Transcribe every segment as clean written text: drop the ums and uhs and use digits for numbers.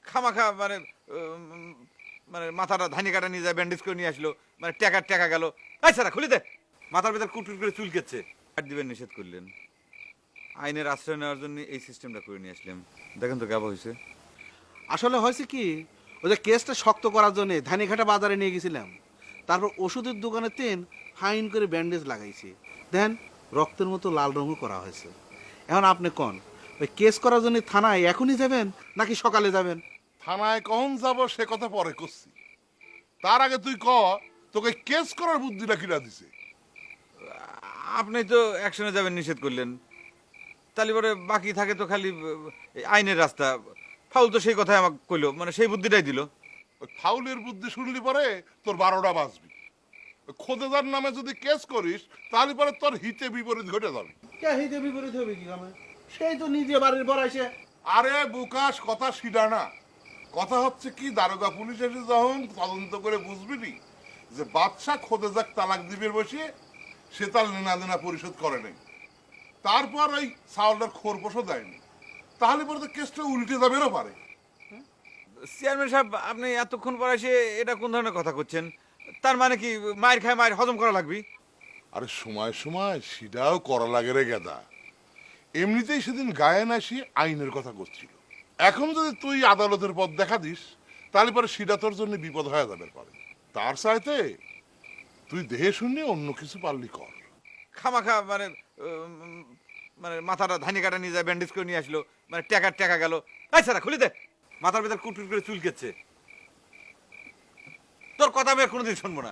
খামাখা মানে মানে মাথাটা ধানি কাটা নিয়ে যায় ব্যান্ডেজ করে নিয়ে আসলো, মানে টাকা গেল। এই সারা খুলে দে, মাথার ভেতর কুটকুট করে চুল কেচ্ছে। কাট দিবেন নিষেধ করলেন, আইনের আশ্রয় নেওয়ার জন্য এই সিস্টেমটা করে নিয়ে আসলাম। দেখেন তো কেমন হয়েছে। আসলে হয়েছে কি, ওই যে কেসটা শক্ত করার জন্য ধানিঘাটা বাজারে নিয়ে গেছিলাম। তারপর ওষুধের দোকানে ফাইন করে ব্যান্ডেজ লাগাইছি। দেন রক্তের মতো লাল রঙও করা হয়েছে। এখন আপনি কোন ওই কেস করার জন্য থানায় এখনই যাবেন নাকি সকালে যাবেন? থানায় কখন যাব সে কথা পরে করছি, তার আগে তুই ক তোকে কেস করার বুদ্ধিটা কিনা দিছে। আপনি তো অ্যাকশনে যাবেন নিষেধ করলেন, তাহলে পরে বাকি থাকে তো খালি এই আইনের রাস্তা। ফাউল তো সেই কথাই আমাকে কইলো, মানে সেই বুদ্ধিটাই দিল। ওই ফাউলের বুদ্ধি শুনলি পরে তোর 12টা বাজবি। ওই খোদেদার নামে যদি কেস করিস তাহলে পরে তোর হিতে বিপরীত ঘটে যাবে। কে হিতে বিপরীত হবে কি কামে? সেই তো নিজে বাড়ির পর আসে। আরে বুকাস, কথা সিডা না। কথা হচ্ছে কি, দারোগা পুলিশ এসে যখন তদন্ত করে বুঝবি নি যে বাদশা খোদেজাক তালাক দিবে বসে সে তার লেনা দেনা পরিশোধ করে নাই, তারপর ওই চাউলটার খোরপোশও দেয়নি, তাহলে পরে তো কেসটা উল্টে যাবেও পারে। চেয়ারম্যান সাহেব, আপনি এতক্ষণ পর এসে এটা কোন ধরনের কথা করছেন? তার মানে কি মায়ের খায় মায়ের হজম করা লাগবে? আরে সময় সময় সেটাও করা লাগে রে গেদা। এমনিতেই সেদিন গায়েন আসি আইনের কথা করছিল, এখন যদি তুই আদালতের পথ দেখা দিস তাহলে পরে সেটা তোর জন্য বিপদ হয়ে যাবে পারে। তার চাইতে তুই দেহে শুনে অন্য কিছু পারলি কর। খামাখা মানে মানে মাথাটা ধানি কাটা নিয়ে যায় ব্যান্ডেজ করে নিয়ে আসলো, মানে টাকা গেল। এই সারা খুলে দে, মাথার ভেতর কুটকুট করে চুল কেচ্ছে। তোর কথা আমি আর কোনোদিন শুনবো না।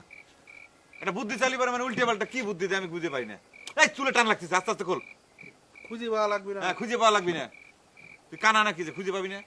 এটা বুদ্ধি চালি পারে, মানে উল্টে পাল্টা কি বুদ্ধি দেয় আমি বুঝতে পারি না। এই চুলে টান লাগতেছে, আস্তে আস্তে খোল। খুঁজে পাওয়া লাগবে না। হ্যাঁ, খুঁজে পাওয়া লাগবি না। তুই কানা নাকি যে খুঁজে পাবি না?